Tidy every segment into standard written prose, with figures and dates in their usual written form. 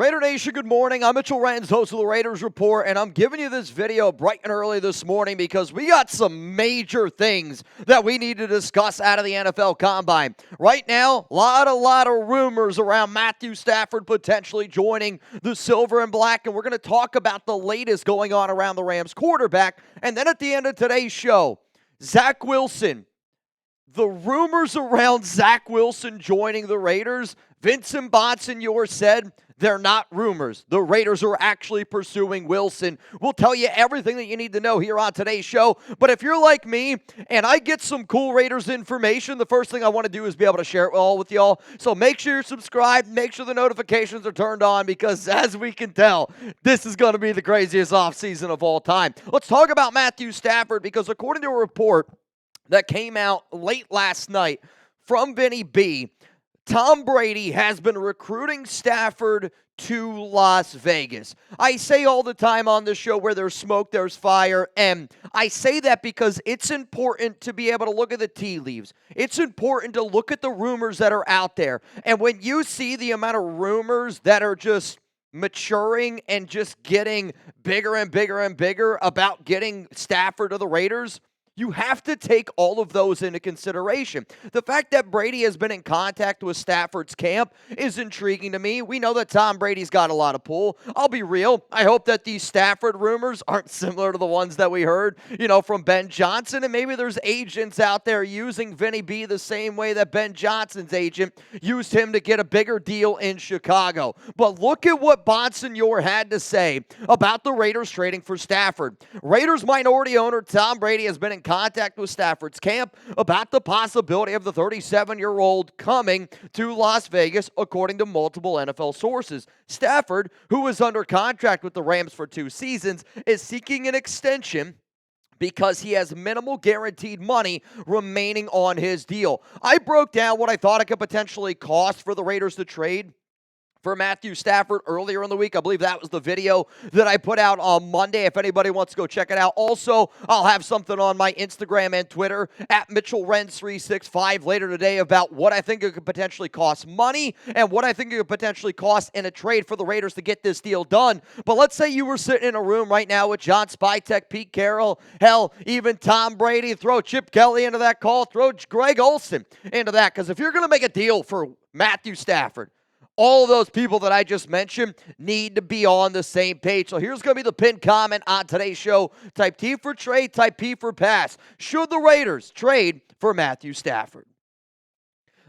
Raider Nation, good morning. I'm Mitchell Renz, host of the Raiders Report, and I'm giving you this video bright and early this morning because we got some major things that we need to discuss out of the NFL Combine. Right now, a lot of rumors around Matthew Stafford potentially joining the Silver and Black, and we're going to talk about the latest going on around the Rams quarterback. And then at the end of today's show, Zach Wilson. The rumors around Zach Wilson joining the Raiders, Vincent Bonsignore said they're not rumors. The Raiders are actually pursuing Wilson. We'll tell you everything that you need to know here on today's show. But if you're like me and I get some cool Raiders information, the first thing I want to do is be able to share it all with y'all. So make sure you're subscribed. Make sure the notifications are turned on because as we can tell, this is going to be the craziest offseason of all time. Let's talk about Matthew Stafford because according to a report that came out late last night from Vinny B, Tom Brady has been recruiting Stafford to Las Vegas. I say all the time on this show where there's smoke, there's fire, and I say that because it's important to be able to look at the tea leaves. It's important to look at the rumors that are out there. And when you see the amount of rumors that are just maturing and just getting bigger and bigger and bigger about getting Stafford to the Raiders, you have to take all of those into consideration. The fact that Brady has been in contact with Stafford's camp is intriguing to me. We know that Tom Brady's got a lot of pull. I'll be real. I hope that these Stafford rumors aren't similar to the ones that we heard, from Ben Johnson. And maybe there's agents out there using Vinny B the same way that Ben Johnson's agent used him to get a bigger deal in Chicago. But look at what Bonsignore had to say about the Raiders trading for Stafford. Raiders minority owner Tom Brady has been in contact with Stafford's camp about the possibility of the 37-year-old coming to Las Vegas, according to multiple NFL sources. Stafford, who is under contract with the Rams for 2 seasons, is seeking an extension because he has minimal guaranteed money remaining on his deal. I broke down what I thought it could potentially cost for the Raiders to trade for Matthew Stafford earlier in the week. I believe that was the video that I put out on Monday. If anybody wants to go check it out. Also, I'll have something on my Instagram and Twitter at Mitchell Renz 365 later today about what I think it could potentially cost money and what I think it could potentially cost in a trade for the Raiders to get this deal done. But let's say you were sitting in a room right now with John Spytek, Pete Carroll, hell, even Tom Brady. Throw Chip Kelly into that call. Throw Greg Olsen into that. Because if you're going to make a deal for Matthew Stafford, all of those people that I just mentioned need to be on the same page. So here's going to be the pinned comment on today's show. Type T for trade, type P for pass. Should the Raiders trade for Matthew Stafford?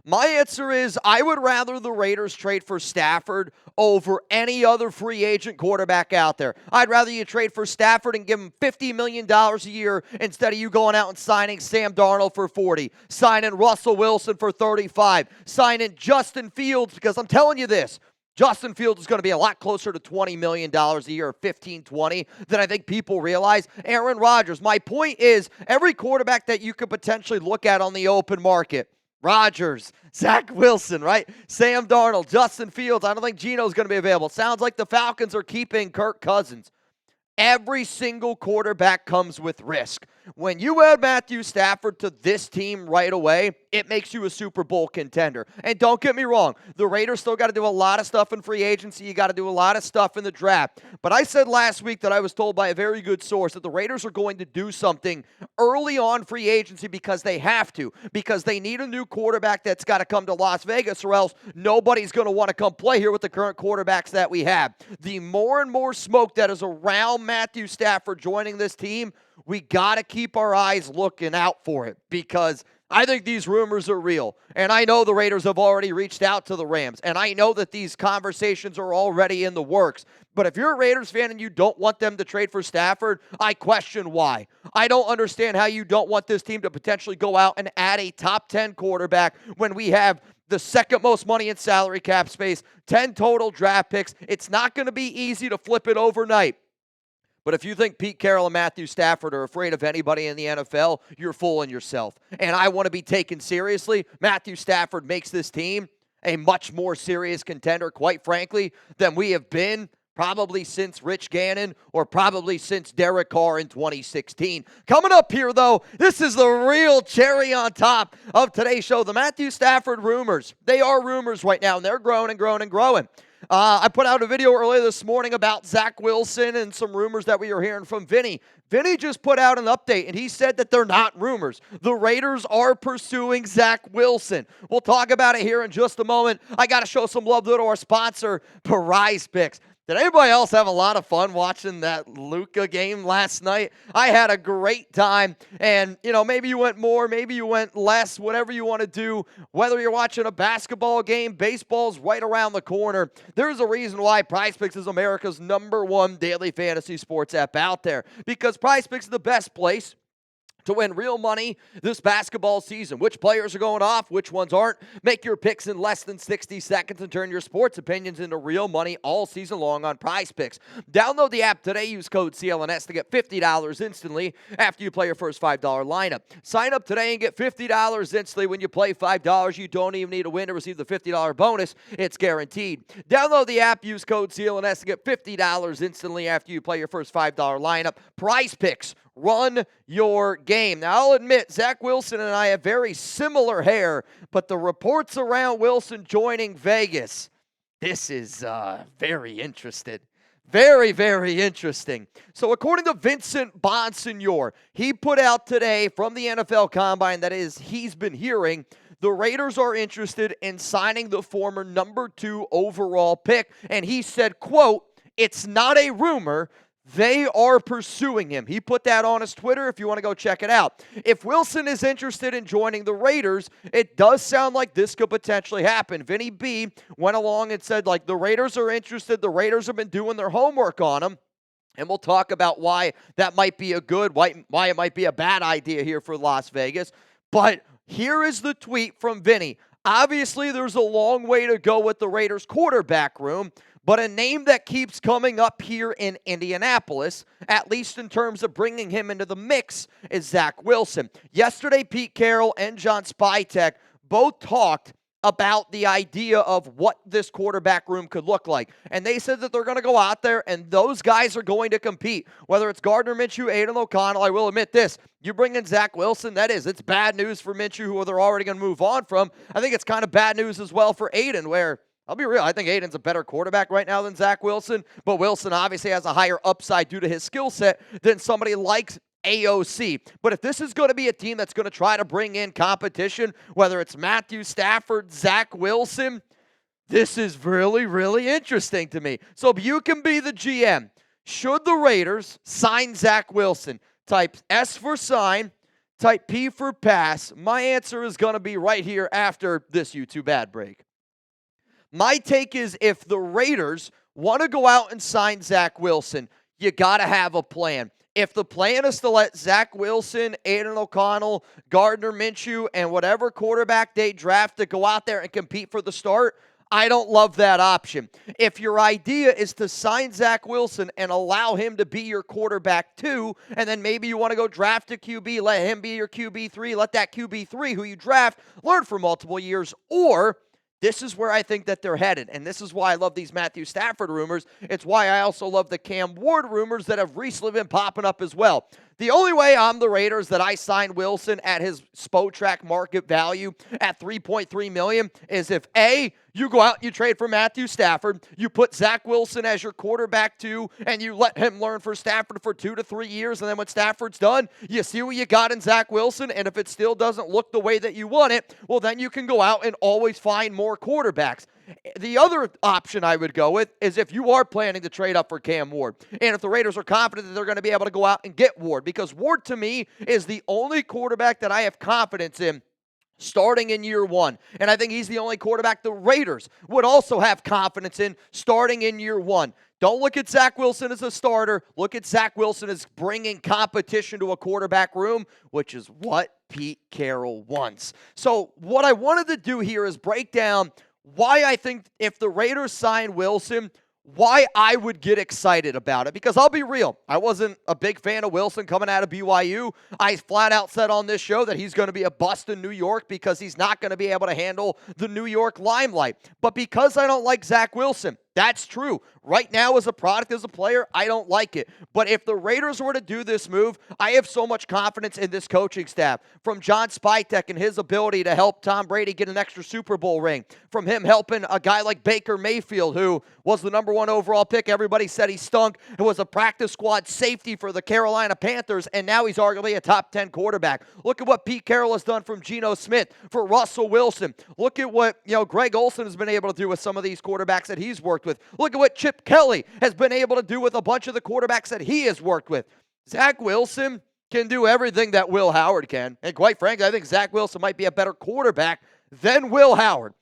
My answer is I would rather the Raiders trade for Stafford over any other free agent quarterback out there. I'd rather you trade for Stafford and give him $50 million a year instead of you going out and signing Sam Darnold for $40, signing Russell Wilson for $35, signing Justin Fields, because I'm telling you this, Justin Fields is going to be a lot closer to $20 million a year, or 15, 20, than I think people realize. Aaron Rodgers, my point is every quarterback that you could potentially look at on the open market, Rodgers, Zach Wilson, right? Sam Darnold, Justin Fields. I don't think Geno's going to be available. Sounds like the Falcons are keeping Kirk Cousins. Every single quarterback comes with risk. When you add Matthew Stafford to this team right away, it makes you a Super Bowl contender. And don't get me wrong, the Raiders still got to do a lot of stuff in free agency. You got to do a lot of stuff in the draft. But I said last week that I was told by a very good source that the Raiders are going to do something early on free agency because they have to, because they need a new quarterback that's got to come to Las Vegas or else nobody's going to want to come play here with the current quarterbacks that we have. The more and more smoke that is around Matthew Stafford joining this team, we got to keep our eyes looking out for it because I think these rumors are real. And I know the Raiders have already reached out to the Rams. And I know that these conversations are already in the works. But if you're a Raiders fan and you don't want them to trade for Stafford, I question why. I don't understand how you don't want this team to potentially go out and add a top 10 quarterback when we have the second most money in salary cap space, 10 total draft picks. It's not going to be easy to flip it overnight. But if you think Pete Carroll and Matthew Stafford are afraid of anybody in the NFL, you're fooling yourself. And I want to be taken seriously. Matthew Stafford makes this team a much more serious contender, quite frankly, than we have been probably since Rich Gannon or probably since Derek Carr in 2016. Coming up here, though, this is the real cherry on top of today's show. The Matthew Stafford rumors. They are rumors right now, and they're growing and growing and growing. I put out a video earlier this morning about Zach Wilson and some rumors that we were hearing from Vinny. Vinny just put out an update, and he said that they're not rumors. The Raiders are pursuing Zach Wilson. We'll talk about it here in just a moment. I got to show some love to our sponsor, PrizePicks. Did anybody else have a lot of fun watching that Luka game last night? I had a great time, and, maybe you went more, maybe you went less, whatever you want to do. Whether you're watching a basketball game, baseball's right around the corner. There's a reason why PrizePicks is America's #1 daily fantasy sports app out there, because PrizePicks is the best place to win real money this basketball season. Which players are going off, which ones aren't. Make your picks in less than 60 seconds and turn your sports opinions into real money all season long on PrizePicks. Download the app today. Use code CLNS to get $50 instantly after you play your first $5 lineup. Sign up today and get $50 instantly when you play $5. You don't even need to win to receive the $50 bonus. It's guaranteed. Download the app. Use code CLNS to get $50 instantly after you play your first $5 lineup. PrizePicks. Run your game. Now, I'll admit, Zach Wilson and I have very similar hair, but the reports around Wilson joining Vegas, this is very interesting. Very, very interesting. So, according to Vincent Bonsignore, he put out today from the NFL Combine, that is, he's been hearing, the Raiders are interested in signing the former #2 overall pick, and he said, quote, "It's not a rumor. They are pursuing him." He put that on his Twitter if you want to go check it out. If Wilson is interested in joining the Raiders, it does sound like this could potentially happen. Vinny B went along and said, the Raiders are interested. The Raiders have been doing their homework on him. And we'll talk about why that might be why it might be a bad idea here for Las Vegas. But here is the tweet from Vinny. Obviously, there's a long way to go with the Raiders quarterback room, but a name that keeps coming up here in Indianapolis, at least in terms of bringing him into the mix, is Zach Wilson. Yesterday, Pete Carroll and John Spytek both talked about the idea of what this quarterback room could look like. And they said that they're going to go out there and those guys are going to compete. Whether it's Gardner Minshew, Aiden O'Connell, I will admit this. You bring in Zach Wilson, it's bad news for Minshew, who they're already going to move on from. I think it's kind of bad news as well for Aiden, where I'll be real, I think Aiden's a better quarterback right now than Zach Wilson, but Wilson obviously has a higher upside due to his skill set than somebody like AOC. But if this is going to be a team that's going to try to bring in competition, whether it's Matthew Stafford, Zach Wilson, this is really, really interesting to me. So if you can be the GM, should the Raiders sign Zach Wilson? Type S for sign, type P for pass. My answer is going to be right here after this YouTube ad break. My take is if the Raiders want to go out and sign Zach Wilson, you got to have a plan. If the plan is to let Zach Wilson, Aiden O'Connell, Gardner Minshew, and whatever quarterback they draft to go out there and compete for the start, I don't love that option. If your idea is to sign Zach Wilson and allow him to be your quarterback too, and then maybe you want to go draft a QB, let him be your QB3, let that QB3 who you draft learn for multiple years, or this is where I think that they're headed, and this is why I love these Matthew Stafford rumors. It's why I also love the Cam Ward rumors that have recently been popping up as well. The only way I'm the Raiders that I sign Wilson at his Spotrac market value at $3.3 million is if A, you go out and you trade for Matthew Stafford, you put Zach Wilson as your quarterback too, and you let him learn for Stafford for 2 to 3 years, and then when Stafford's done, you see what you got in Zach Wilson, and if it still doesn't look the way that you want it, well, then you can go out and always find more quarterbacks. The other option I would go with is if you are planning to trade up for Cam Ward, and if the Raiders are confident that they're going to be able to go out and get Ward, because Ward to me is the only quarterback that I have confidence in starting in year one. And I think he's the only quarterback the Raiders would also have confidence in starting in year one. Don't look at Zach Wilson as a starter. Look at Zach Wilson as bringing competition to a quarterback room, which is what Pete Carroll wants. So what I wanted to do here is break down why I think if the Raiders sign Wilson, why I would get excited about it. Because I'll be real, I wasn't a big fan of Wilson coming out of BYU. I flat out said on this show that he's going to be a bust in New York because he's not going to be able to handle the New York limelight. But because I don't like Zach Wilson, That's true. Right now, as a product, as a player, I don't like it. But if the Raiders were to do this move, I have so much confidence in this coaching staff. From John Spytek and his ability to help Tom Brady get an extra Super Bowl ring. From him helping a guy like Baker Mayfield, who was the number 1 overall pick. Everybody said he stunk. It was a practice squad safety for the Carolina Panthers, and now he's arguably a top 10 quarterback. Look at what Pete Carroll has done from Geno Smith, for Russell Wilson. Look at what Greg Olsen has been able to do with some of these quarterbacks that he's worked with. Look at what Chip Kelly has been able to do with a bunch of the quarterbacks that he has worked with. Zach Wilson can do everything that Will Howard can. And quite frankly, I think Zach Wilson might be a better quarterback than Will Howard.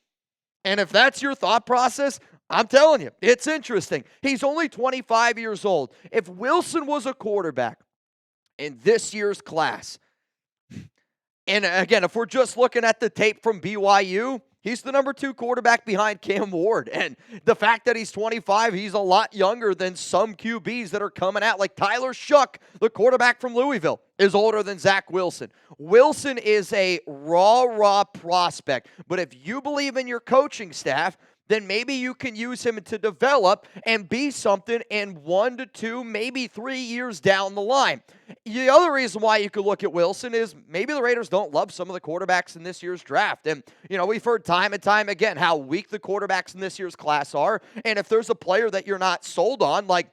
And if that's your thought process, I'm telling you, it's interesting. He's only 25 years old. If Wilson was a quarterback in this year's class, and again, if we're just looking at the tape from BYU, he's the number 2 quarterback behind Cam Ward. And the fact that he's 25, he's a lot younger than some QBs that are coming out. Like Tyler Shuck, the quarterback from Louisville, is older than Zach Wilson. Wilson is a raw prospect. But if you believe in your coaching staff, then maybe you can use him to develop and be something in 1 to 2, maybe 3 years down the line. The other reason why you could look at Wilson is maybe the Raiders don't love some of the quarterbacks in this year's draft. And, we've heard time and time again how weak the quarterbacks in this year's class are. And if there's a player that you're not sold on, like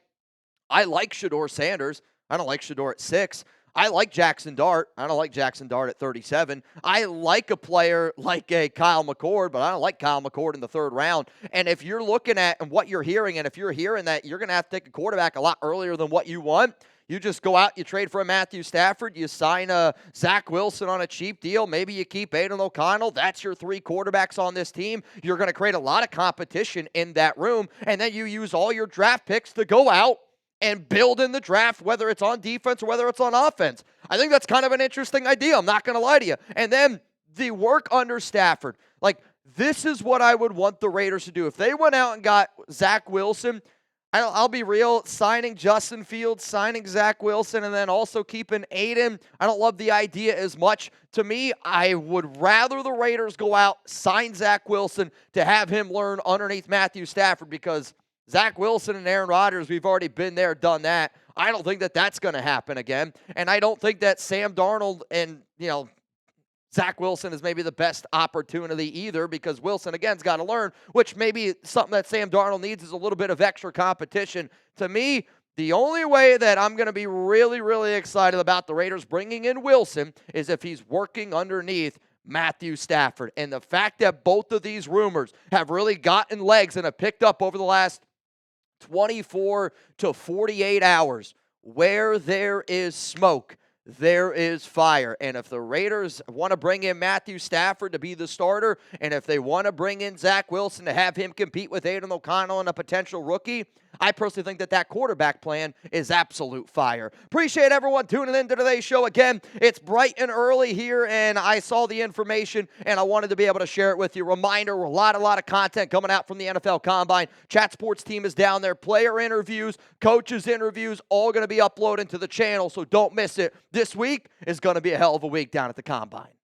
I like Shedeur Sanders. I don't like Shedeur at 6. I like Jackson Dart. I don't like Jackson Dart at 37. I like a player like a Kyle McCord, but I don't like Kyle McCord in the 3rd round. And if you're looking at what you're hearing, and if you're hearing that you're going to have to take a quarterback a lot earlier than what you want, you just go out, you trade for a Matthew Stafford, you sign a Zach Wilson on a cheap deal, maybe you keep Aiden O'Connell. That's your 3 quarterbacks on this team. You're going to create a lot of competition in that room, and then you use all your draft picks to go out and build in the draft, whether it's on defense or whether it's on offense. I think that's kind of an interesting idea. I'm not going to lie to you. And then the work under Stafford. Like, this is what I would want the Raiders to do. If they went out and got Zach Wilson, I'll be real, signing Justin Fields, signing Zach Wilson, and then also keeping Aiden, I don't love the idea as much. To me, I would rather the Raiders go out, sign Zach Wilson to have him learn underneath Matthew Stafford, because Zach Wilson and Aaron Rodgers, we've already been there, done that. I don't think that that's going to happen again. And I don't think that Sam Darnold and, Zach Wilson is maybe the best opportunity either, because Wilson, again, has got to learn, which maybe something that Sam Darnold needs is a little bit of extra competition. To me, the only way that I'm going to be really, really excited about the Raiders bringing in Wilson is if he's working underneath Matthew Stafford. And the fact that both of these rumors have really gotten legs and have picked up over the last 24 to 48 hours, where there is smoke, there is fire. And if the Raiders want to bring in Matthew Stafford to be the starter, and if they want to bring in Zach Wilson to have him compete with Aiden O'Connell and a potential rookie, I personally think that quarterback plan is absolute fire. Appreciate everyone tuning in to today's show. Again, it's bright and early here, and I saw the information, and I wanted to be able to share it with you. Reminder, a lot of content coming out from the NFL Combine. Chat Sports team is down there. Player interviews, coaches interviews, all going to be uploaded to the channel, so don't miss it. This week is going to be a hell of a week down at the Combine.